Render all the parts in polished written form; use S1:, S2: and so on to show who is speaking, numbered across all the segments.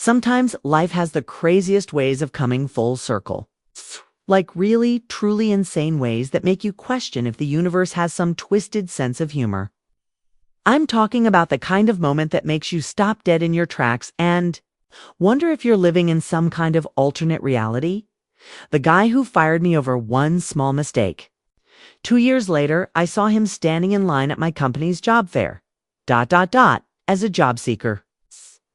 S1: Sometimes life has the craziest ways of coming full circle. Like really, truly insane ways that make you question if the universe has some twisted sense of humor. I'm talking about the kind of moment that makes you stop dead in your tracks and wonder if you're living in some kind of alternate reality. The guy who fired me over one small mistake. 2 years later, I saw him standing in line at my company's job fair. As a job seeker.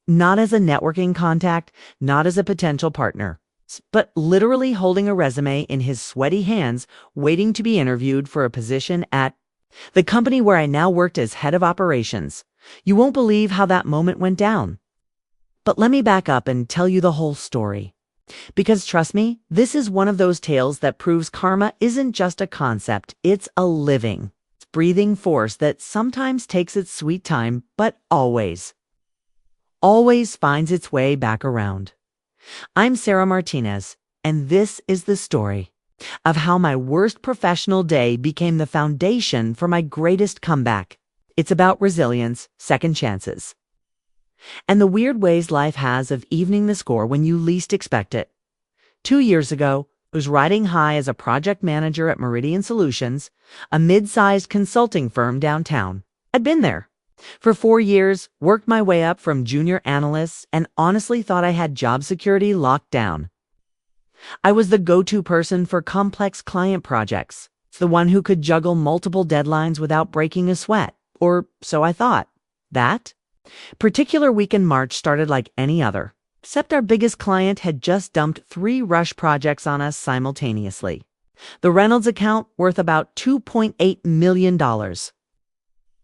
S1: Not as a networking contact, not as a potential partner, but literally holding a resume in his sweaty hands, waiting to be interviewed for a position at the company where I now worked as head of operations. You won't believe how that moment went down. But let me back up and tell you the whole story. Because trust me, this is one of those tales that proves karma isn't just a concept, it's a living, breathing force that sometimes takes its sweet time, but always finds its way back around. I'm Sarah Martinez, and this is the story of how my worst professional day became the foundation for my greatest comeback. It's about resilience, second chances, and the weird ways life has of evening the score when you least expect it. 2 years ago, I was riding high as a project manager at Meridian Solutions, a mid-sized consulting firm downtown. I'd been there for 4 years, worked my way up from junior analyst, and honestly thought I had job security locked down. I was the go-to person for complex client projects, the one who could juggle multiple deadlines without breaking a sweat, or so I thought. That particular week in March started like any other, except our biggest client had just dumped 3 rush projects on us simultaneously. The Reynolds account, worth about $2.8 million.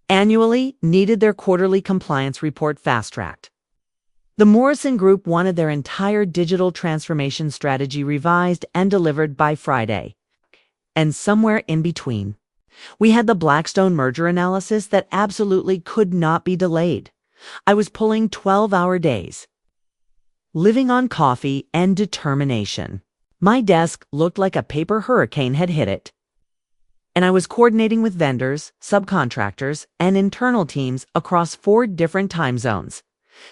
S1: Annually, needed their quarterly compliance report fast-tracked. The Morrison Group wanted their entire digital transformation strategy revised and delivered by Friday. And somewhere in between, we had the Blackstone merger analysis that absolutely could not be delayed. I was pulling 12-hour days, living on coffee and determination. My desk looked like a paper hurricane had hit it. And I was coordinating with vendors, subcontractors, and internal teams across 4 different time zones.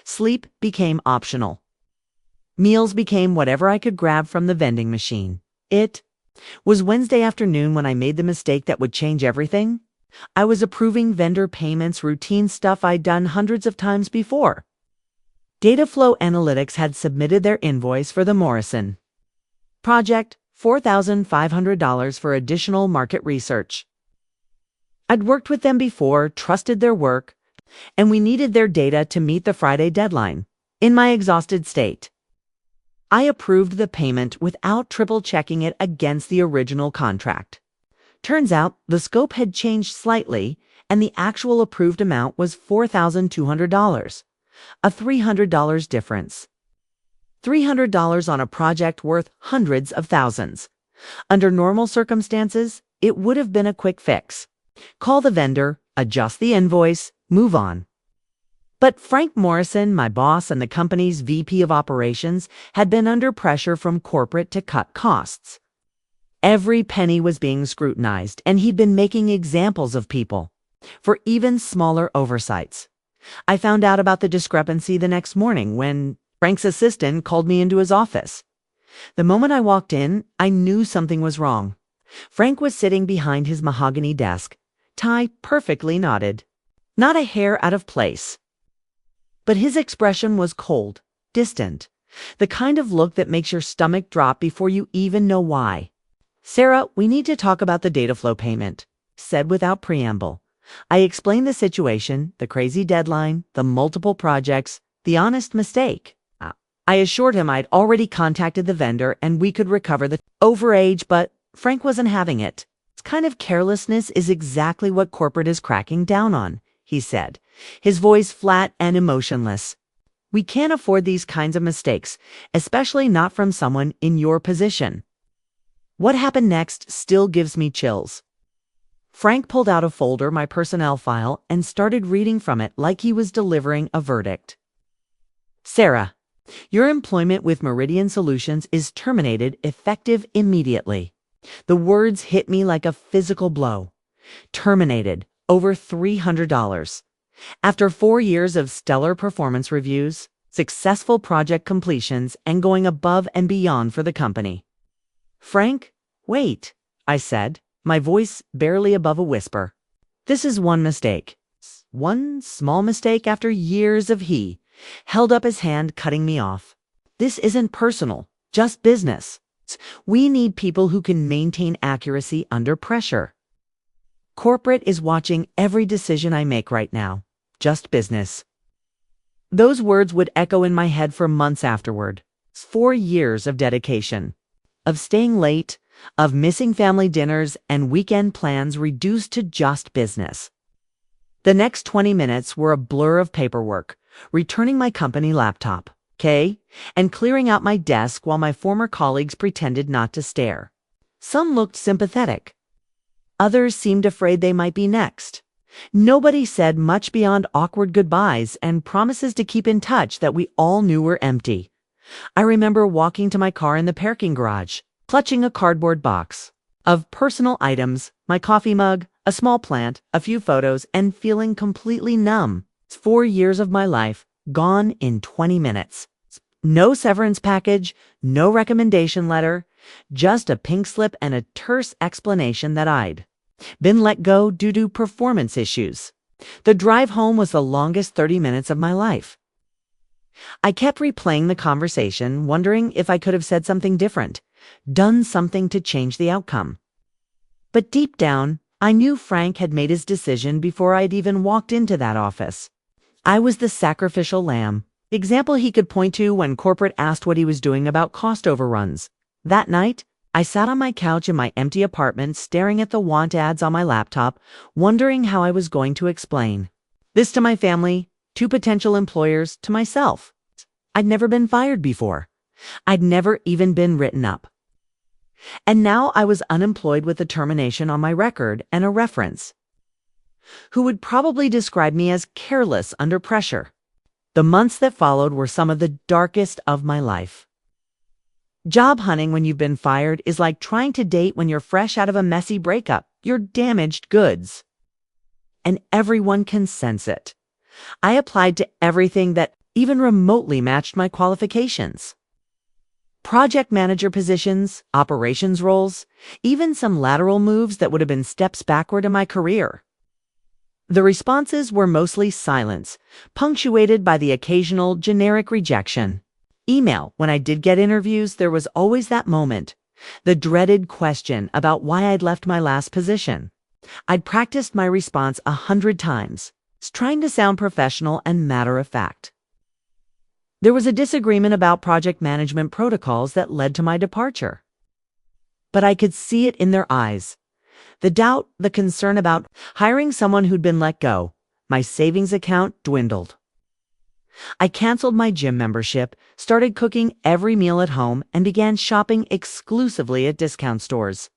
S1: Sleep became optional. Meals became whatever I could grab from the vending machine. It was Wednesday afternoon when I made the mistake that would change everything. I was approving vendor payments, routine stuff I'd done hundreds of times before. Dataflow Analytics had submitted their invoice for the Morrison project, $4,500 for additional market research. I'd worked with them before, trusted their work, and we needed their data to meet the Friday deadline. In my exhausted state, I approved the payment without triple-checking it against the original contract. Turns out the scope had changed slightly, and the actual approved amount was $4,200, a $300 difference. $300 on a project worth hundreds of thousands. Under normal circumstances, it would have been a quick fix. Call the vendor, adjust the invoice, move on. But Frank Morrison, my boss and the company's VP of operations, had been under pressure from corporate to cut costs. Every penny was being scrutinized, and he'd been making examples of people for even smaller oversights. I found out about the discrepancy the next morning when Frank's assistant called me into his office. The moment I walked in, I knew something was wrong. Frank was sitting behind his mahogany desk, tie perfectly knotted, not a hair out of place. But his expression was cold, distant, the kind of look that makes your stomach drop before you even know why. "Sarah, we need to talk about the Dataflow payment," said without preamble. I explained the situation, the crazy deadline, the multiple projects, the honest mistake. I assured him I'd already contacted the vendor and we could recover the overage, but Frank wasn't having it. "This kind of carelessness is exactly what corporate is cracking down on," he said, his voice flat and emotionless. "We can't afford these kinds of mistakes, especially not from someone in your position." What happened next still gives me chills. Frank pulled out a folder, my personnel file, and started reading from it like he was delivering a verdict. "Sarah, your employment with Meridian Solutions is terminated effective immediately." The words hit me like a physical blow. Terminated, over $300. After 4 years of stellar performance reviews, successful project completions, and going above and beyond for the company. "Frank, wait," I said, my voice barely above a whisper. "This is one mistake. One small mistake after years of he held up his hand, cutting me off. This isn't personal, just business. We need people who can maintain accuracy under pressure. Corporate is watching every decision I make right now. Just business." Those words would echo in my head for months afterward. 4 years of dedication, of staying late, of missing family dinners and weekend plans reduced to just business. The next 20 minutes were a blur of paperwork, returning my company laptop, and clearing out my desk while my former colleagues pretended not to stare. Some looked sympathetic. Others seemed afraid they might be next. Nobody said much beyond awkward goodbyes and promises to keep in touch that we all knew were empty. I remember walking to my car in the parking garage, clutching a cardboard box of personal items, my coffee mug, a small plant, a few photos, and feeling completely numb. 4 years of my life gone in 20 minutes. No severance package, no recommendation letter, just a pink slip and a terse explanation that I'd been let go due to performance issues. The drive home was the longest 30 minutes of my life. I kept replaying the conversation, wondering if I could have said something different, done something to change the outcome. But deep down, I knew Frank had made his decision before I'd even walked into that office. I was the sacrificial lamb, the example he could point to when corporate asked what he was doing about cost overruns. That night, I sat on my couch in my empty apartment, staring at the want ads on my laptop, wondering how I was going to explain this to my family, to potential employers, to myself. I'd never been fired before. I'd never even been written up. And now I was unemployed with a termination on my record and a reference who would probably describe me as careless under pressure. The months that followed were some of the darkest of my life. Job hunting when you've been fired is like trying to date when you're fresh out of a messy breakup. You're damaged goods. And everyone can sense it. I applied to everything that even remotely matched my qualifications. Project manager positions, operations roles, even some lateral moves that would have been steps backward in my career. The responses were mostly silence, punctuated by the occasional generic rejection. Email, when I did get interviews, there was always that moment, the dreaded question about why I'd left my last position. I'd practiced my response 100 times, trying to sound professional and matter-of-fact. There was a disagreement about project management protocols that led to my departure. But I could see it in their eyes. The doubt, the concern about hiring someone who'd been let go. My savings account dwindled. I canceled my gym membership, started cooking every meal at home, and began shopping exclusively at discount stores.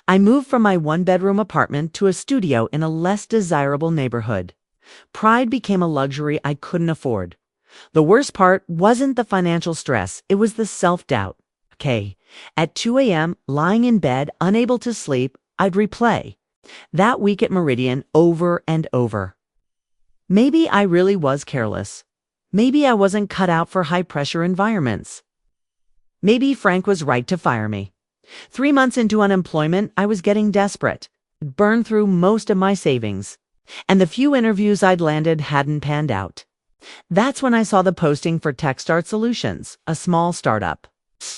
S1: I moved from my one-bedroom apartment to a studio in a less desirable neighborhood. Pride became a luxury I couldn't afford. The worst part wasn't the financial stress, it was the self-doubt. At 2 a.m., lying in bed, unable to sleep, I'd replay that week at Meridian over and over. Maybe I really was careless. Maybe I wasn't cut out for high-pressure environments. Maybe Frank was right to fire me. 3 months into unemployment, I was getting desperate. I'd burned through most of my savings, and the few interviews I'd landed hadn't panned out. That's when I saw the posting for TechStart Solutions, a small startup,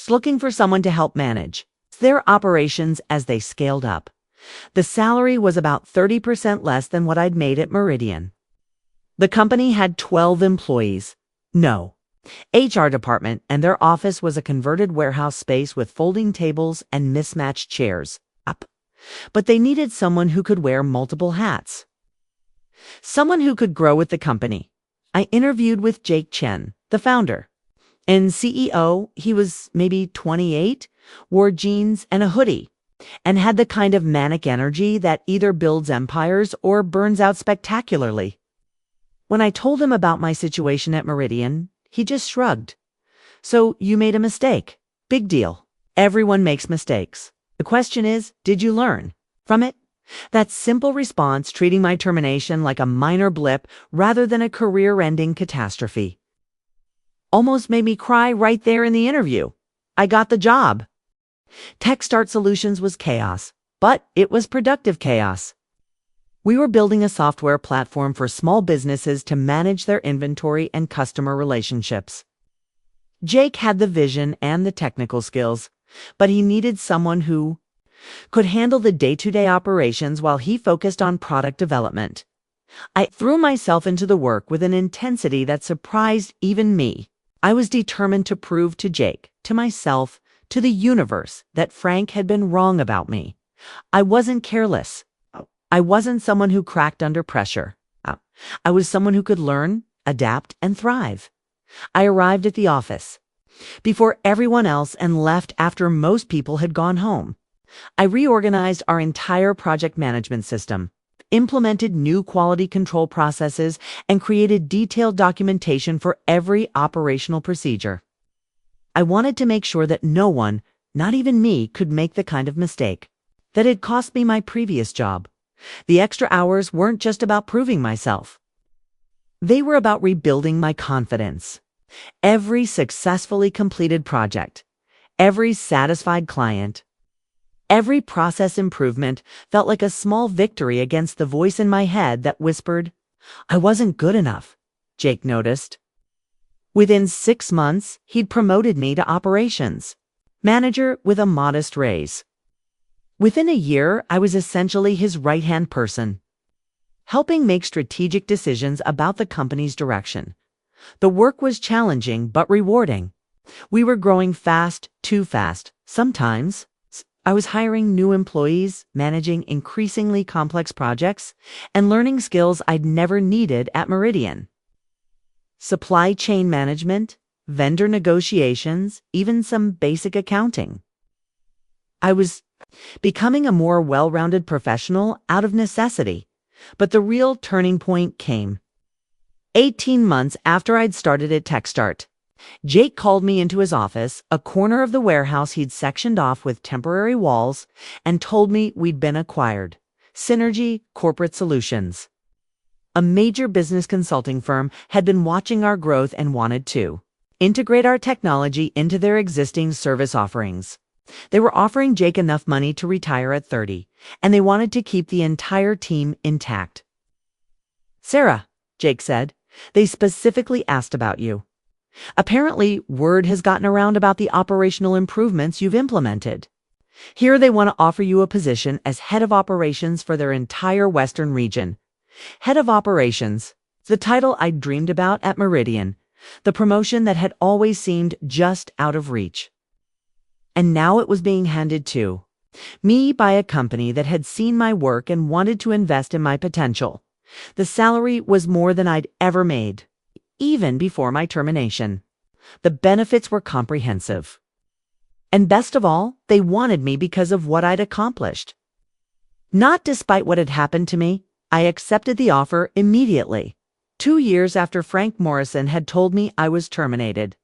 S1: looking for someone to help manage their operations as they scaled up. The salary was about 30% less than what I'd made at Meridian. The company had 12 employees. No. HR department, and their office was a converted warehouse space with folding tables and mismatched chairs. But they needed someone who could wear multiple hats. Someone who could grow with the company. I interviewed with Jake Chen, the founder and CEO. He was maybe 28, wore jeans and a hoodie, and had the kind of manic energy that either builds empires or burns out spectacularly. When I told him about my situation at Meridian, he just shrugged. "So you made a mistake. Big deal. Everyone makes mistakes. The question is, did you learn from it?" That simple response, treating my termination like a minor blip rather than a career-ending catastrophe. almost made me cry right there in the interview. I got the job. TechStart Solutions was chaos, but it was productive chaos. We were building a software platform for small businesses to manage their inventory and customer relationships. Jake had the vision and the technical skills, but he needed someone who could handle the day-to-day operations while he focused on product development. I threw myself into the work with an intensity that surprised even me. I was determined to prove to Jake, to myself, to the universe that Frank had been wrong about me. I wasn't careless. I wasn't someone who cracked under pressure. I was someone who could learn, adapt, and thrive. I arrived at the office before everyone else and left after most people had gone home. I reorganized our entire project management system, implemented new quality control processes, and created detailed documentation for every operational procedure. I wanted to make sure that no one, not even me, could make the kind of mistake that had cost me my previous job. The extra hours weren't just about proving myself. They were about rebuilding my confidence. Every successfully completed project, every satisfied client, every process improvement felt like a small victory against the voice in my head that whispered, I wasn't good enough, Jake noticed. Within 6 months, he'd promoted me to operations manager with a modest raise. Within a year, I was essentially his right-hand person, helping make strategic decisions about the company's direction. The work was challenging but rewarding. We were growing fast, too fast. Sometimes, I was hiring new employees, managing increasingly complex projects, and learning skills I'd never needed at Meridian. Supply chain management, vendor negotiations, even some basic accounting. I was becoming a more well-rounded professional out of necessity, but the real turning point came 18 months after I'd started at TechStart. Jake called me into his office, a corner of the warehouse he'd sectioned off with temporary walls, and told me we'd been acquired. Synergy Corporate Solutions, a major business consulting firm, had been watching our growth and wanted to integrate our technology into their existing service offerings. They were offering Jake enough money to retire at 30, and they wanted to keep the entire team intact. Sarah, Jake said, they specifically asked about you. Apparently, word has gotten around about the operational improvements you've implemented. Here they want to offer you a position as head of operations for their entire Western region. Head of operations, the title I'd dreamed about at Meridian, the promotion that had always seemed just out of reach. And now it was being handed to me by a company that had seen my work and wanted to invest in my potential. The salary was more than I'd ever made, even before my termination. The benefits were comprehensive. And best of all, they wanted me because of what I'd accomplished. Not despite what had happened to me, I accepted the offer immediately, 2 years after Frank Morrison had told me I was terminated.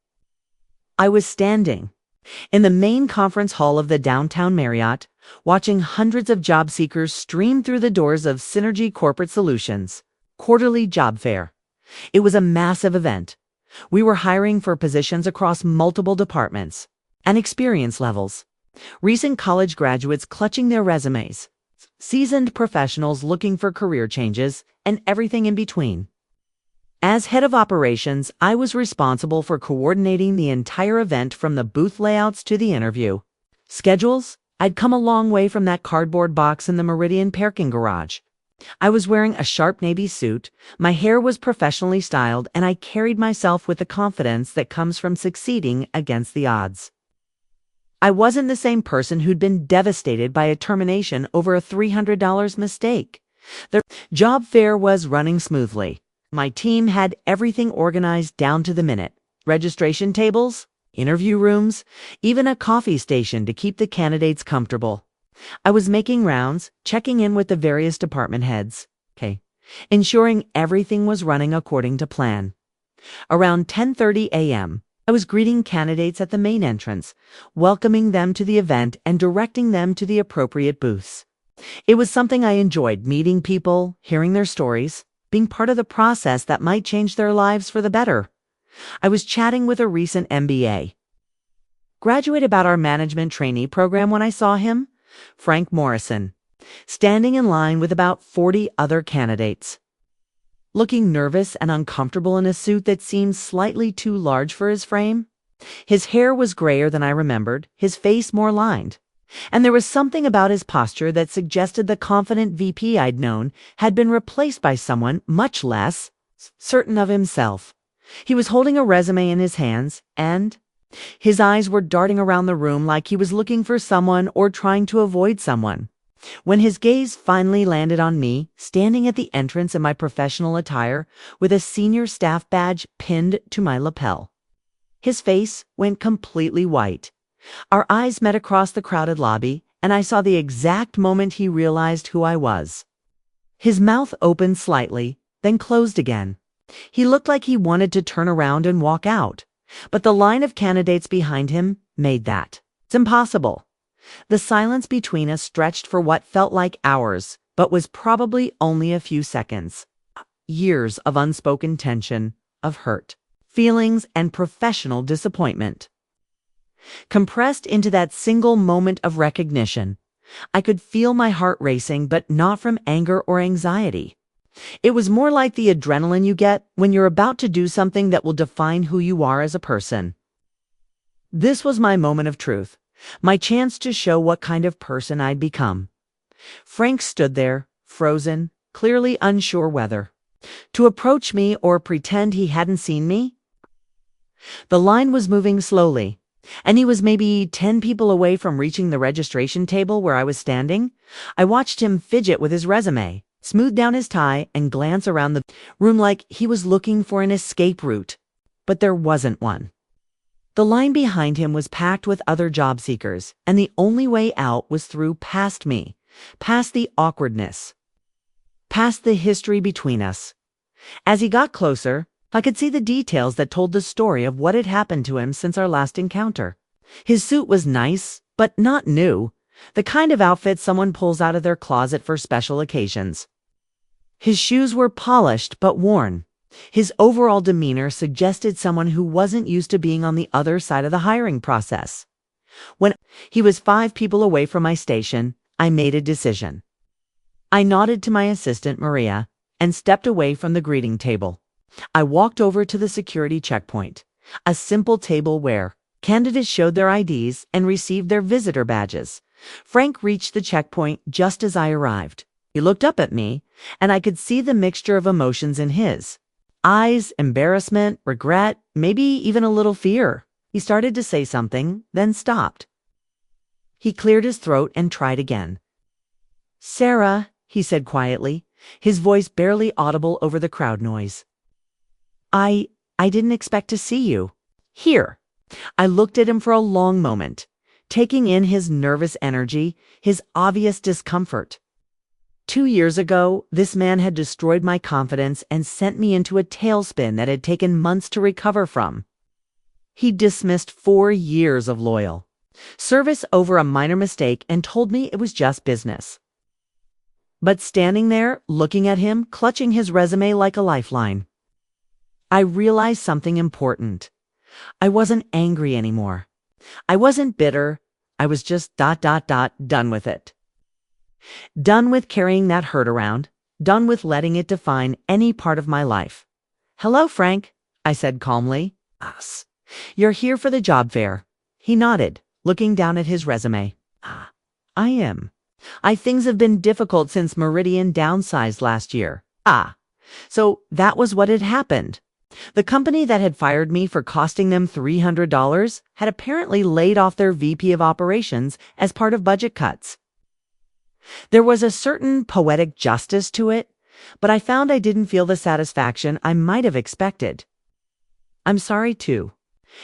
S1: I was standing in the main conference hall of the downtown Marriott, watching hundreds of job seekers stream through the doors of Synergy Corporate Solutions quarterly job fair. It was a massive event. We were hiring for positions across multiple departments and experience levels. Recent college graduates clutching their resumes, seasoned professionals looking for career changes, and everything in between. As head of operations, I was responsible for coordinating the entire event from the booth layouts to the interview schedules. I'd come a long way from that cardboard box in the Meridian parking garage. I was wearing a sharp navy suit, my hair was professionally styled, and I carried myself with the confidence that comes from succeeding against the odds. I wasn't the same person who'd been devastated by a termination over a $300 mistake. The job fair was running smoothly. My team had everything organized down to the minute. Registration tables, interview rooms, even a coffee station to keep the candidates comfortable. I was making rounds, checking in with the various department heads, ensuring everything was running according to plan. Around 10:30 a.m., I was greeting candidates at the main entrance, welcoming them to the event and directing them to the appropriate booths. It was something I enjoyed, meeting people, hearing their stories, being part of the process that might change their lives for the better. I was chatting with a recent MBA graduate about our management trainee program when I saw him, Frank Morrison, standing in line with about 40 other candidates. Looking nervous and uncomfortable in a suit that seemed slightly too large for his frame. His hair was grayer than I remembered, his face more lined. And there was something about his posture that suggested the confident VP I'd known had been replaced by someone much less certain of himself. He was holding a resume in his hands, and his eyes were darting around the room like he was looking for someone or trying to avoid someone. When his gaze finally landed on me, standing at the entrance in my professional attire with a senior staff badge pinned to my lapel, his face went completely white. Our eyes met across the crowded lobby, and I saw the exact moment he realized who I was. His mouth opened slightly, then closed again. He looked like he wanted to turn around and walk out, but the line of candidates behind him made that impossible. The silence between us stretched for what felt like hours, but was probably only a few seconds. Years of unspoken tension, of hurt, feelings, and professional disappointment. Compressed into that single moment of recognition, I could feel my heart racing, but not from anger or anxiety. It was more like the adrenaline you get when you're about to do something that will define who you are as a person. This was my moment of truth, my chance to show what kind of person I'd become. Frank stood there, frozen, clearly unsure whether to approach me or pretend he hadn't seen me. The line was moving slowly, and he was maybe 10 people away from reaching the registration table where I was standing. I watched him fidget with his resume, smooth down his tie, and glance around the room like he was looking for an escape route. But there wasn't one. The line behind him was packed with other job seekers, and the only way out was through past me, past the awkwardness, past the history between us. As he got closer, I could see the details that told the story of what had happened to him since our last encounter. His suit was nice, but not new, the kind of outfit someone pulls out of their closet for special occasions. His shoes were polished but worn. His overall demeanor suggested someone who wasn't used to being on the other side of the hiring process. When he was 5 people away from my station, I made a decision. I nodded to my assistant, Maria, and stepped away from the greeting table. I walked over to the security checkpoint, a simple table where candidates showed their IDs and received their visitor badges. Frank reached the checkpoint just as I arrived. He looked up at me, and I could see the mixture of emotions in his eyes: embarrassment, regret, maybe even a little fear. He started to say something, then stopped. He cleared his throat and tried again. "Sarah," he said quietly, his voice barely audible over the crowd noise. I didn't expect to see you here." I looked at him for a long moment, taking in his nervous energy, his obvious discomfort. 2 years ago, this man had destroyed my confidence and sent me into a tailspin that had taken months to recover from. He dismissed 4 years of loyal service over a minor mistake and told me it was just business. But standing there, looking at him, clutching his resume like a lifeline, I realized something important. I wasn't angry anymore. I wasn't bitter. I was just done with it. Done with carrying that hurt around. Done with letting it define any part of my life. "Hello, Frank," I said calmly. "Us. You're here for the job fair." He nodded, looking down at his resume. I am. Things have been difficult since Meridian downsized last year." So that was what had happened. The company that had fired me for costing them $300 had apparently laid off their VP of operations as part of budget cuts. There was a certain poetic justice to it, but I found I didn't feel the satisfaction I might have expected. "I'm sorry too."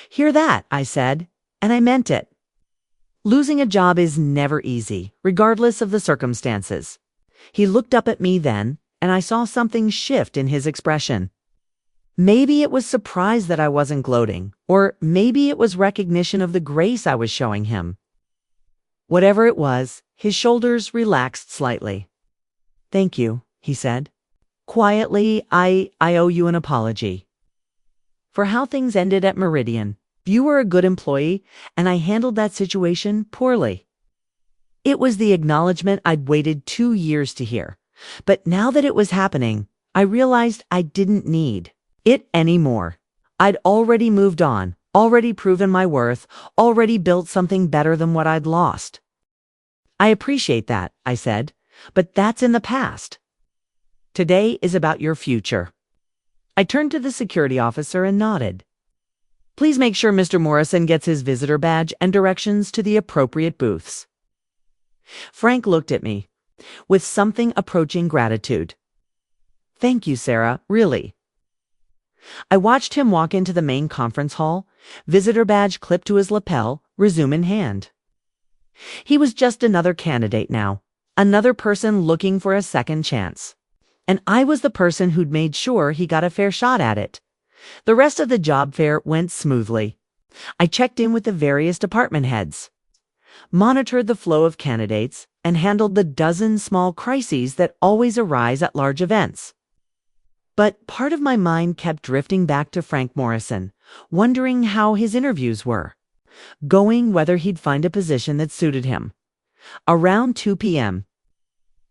S1: "Hear that," I said, and I meant it. Losing a job is never easy, regardless of the circumstances. He looked up at me then, and I saw something shift in his expression. Maybe it was surprise that I wasn't gloating, or maybe it was recognition of the grace I was showing him. Whatever it was, his shoulders relaxed slightly. "Thank you," he said. "Quietly, I owe you an apology." for how things ended at Meridian. You were a good employee, and I handled that situation poorly." It was the acknowledgement I'd waited 2 years to hear. But now that it was happening, I realized I didn't need it anymore. I'd already moved on, already proven my worth, already built something better than what I'd lost. "I appreciate that," I said, "but that's in the past. Today is about your future." I turned to the security officer and nodded. "Please make sure Mr. Morrison gets his visitor badge and directions to the appropriate booths." Frank looked at me with something approaching gratitude. "Thank you, Sarah, really." I watched him walk into the main conference hall, visitor badge clipped to his lapel, resume in hand. He was just another candidate now, another person looking for a second chance. And I was the person who'd made sure he got a fair shot at it. The rest of the job fair went smoothly. I checked in with the various department heads, monitored the flow of candidates, and handled the dozen small crises that always arise at large events. But part of my mind kept drifting back to Frank Morrison, wondering how his interviews were going, whether he'd find a position that suited him. Around 2 p.m.,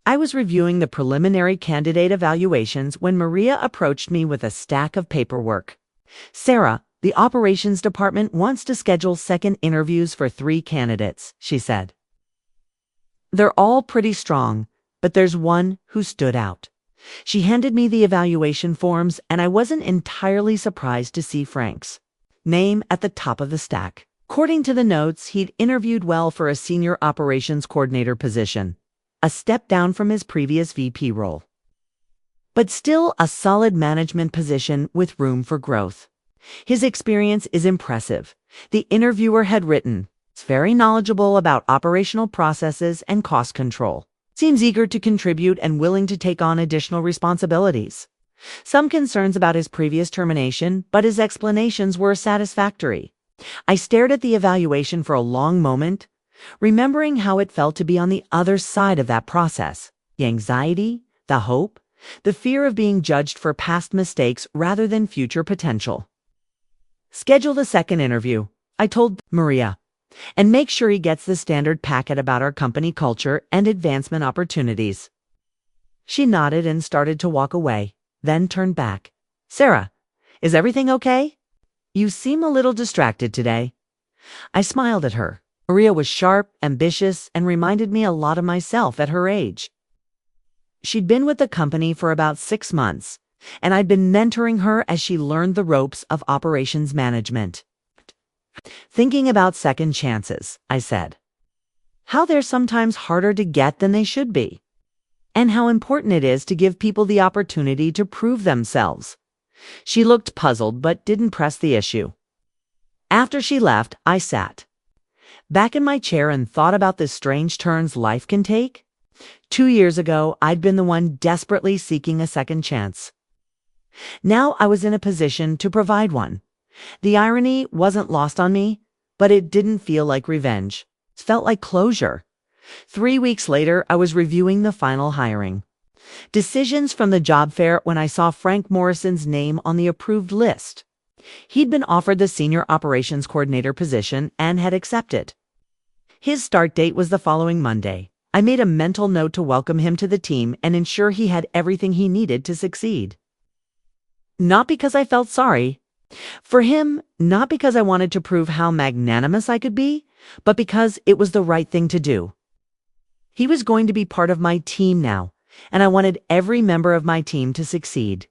S1: I was reviewing the preliminary candidate evaluations when Maria approached me with a stack of paperwork. "Sarah, the operations department wants to schedule second interviews for 3 candidates," she said. "They're all pretty strong, but there's one who stood out." She handed me the evaluation forms, and I wasn't entirely surprised to see Frank's name at the top of the stack. According to the notes, he'd interviewed well for a senior operations coordinator position, a step down from his previous VP role, but still a solid management position with room for growth. His experience is impressive, the interviewer had written. It's very knowledgeable about operational processes and cost control. Seems eager to contribute and willing to take on additional responsibilities. Some concerns about his previous termination, but his explanations were satisfactory. I stared at the evaluation for a long moment, remembering how it felt to be on the other side of that process. The anxiety, the hope, the fear of being judged for past mistakes rather than future potential. "Schedule the second interview," I told Maria, "and make sure he gets the standard packet about our company culture and advancement opportunities." She nodded and started to walk away, then turned back. "Sarah, is everything okay? You seem a little distracted today." I smiled at her. Maria was sharp, ambitious, and reminded me a lot of myself at her age. She'd been with the company for about 6 months, and I'd been mentoring her as she learned the ropes of operations management. "Thinking about second chances," I said. "How they're sometimes harder to get than they should be, and how important it is to give people the opportunity to prove themselves." She looked puzzled but didn't press the issue. After she left, I sat back in my chair and thought about the strange turns life can take. 2 years ago, I'd been the one desperately seeking a second chance. Now I was in a position to provide one. The irony wasn't lost on me, but it didn't feel like revenge. It felt like closure. 3 weeks later, I was reviewing the final hiring decisions from the job fair when I saw Frank Morrison's name on the approved list. He'd been offered the senior operations coordinator position and had accepted. His start date was the following Monday. I made a mental note to welcome him to the team and ensure he had everything he needed to succeed. Not because I felt sorry for him, not because I wanted to prove how magnanimous I could be, but because it was the right thing to do. He was going to be part of my team now, and I wanted every member of my team to succeed.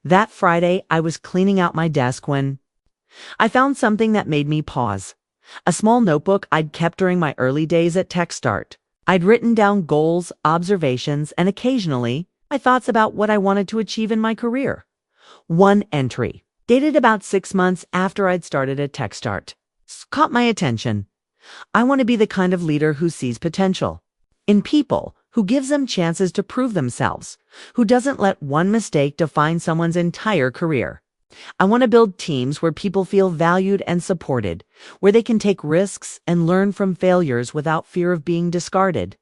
S1: That Friday, I was cleaning out my desk when I found something that made me pause. A small notebook I'd kept during my early days at TechStart. I'd written down goals, observations, and occasionally, my thoughts about what I wanted to achieve in my career. One entry, dated about 6 months after I'd started at TechStart, caught my attention. I want to be the kind of leader who sees potential in people, who gives them chances to prove themselves, who doesn't let one mistake define someone's entire career. I want to build teams where people feel valued and supported, where they can take risks and learn from failures without fear of being discarded.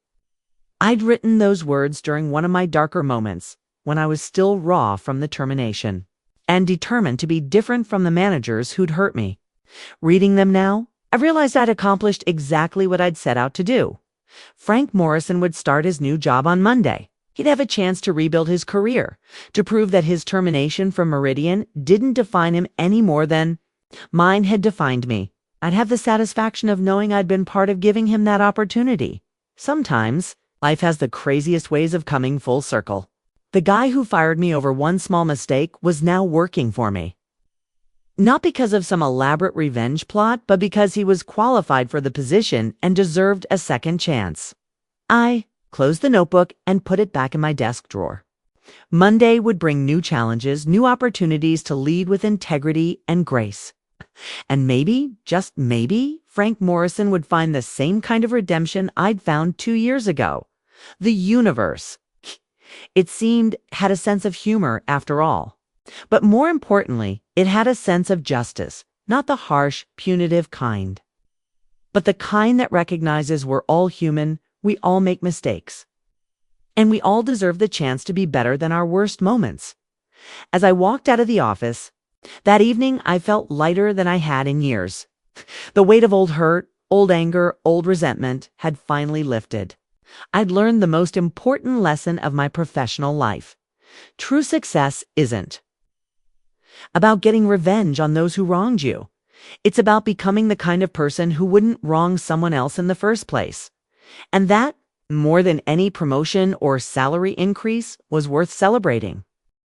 S1: I'd written those words during one of my darker moments, when I was still raw from the termination. and determined to be different from the managers who'd hurt me. Reading them now, I realized I'd accomplished exactly what I'd set out to do. Frank Morrison would start his new job on Monday. He'd have a chance to rebuild his career, to prove that his termination from Meridian didn't define him any more than mine had defined me. I'd have the satisfaction of knowing I'd been part of giving him that opportunity. Sometimes, life has the craziest ways of coming full circle. The guy who fired me over one small mistake was now working for me. Not because of some elaborate revenge plot, but because he was qualified for the position and deserved a second chance. I closed the notebook and put it back in my desk drawer. Monday would bring new challenges, new opportunities to lead with integrity and grace. And maybe, just maybe, Frank Morrison would find the same kind of redemption I'd found 2 years ago. The universe, it seemed, had a sense of humor after all. But more importantly, it had a sense of justice, not the harsh, punitive kind, but the kind that recognizes we're all human, we all make mistakes, and we all deserve the chance to be better than our worst moments. As I walked out of the office, that evening I felt lighter than I had in years. The weight of old hurt, old anger, old resentment had finally lifted. I'd learned the most important lesson of my professional life. True success isn't about getting revenge on those who wronged you. It's about becoming the kind of person who wouldn't wrong someone else in the first place. And that, more than any promotion or salary increase, was worth celebrating.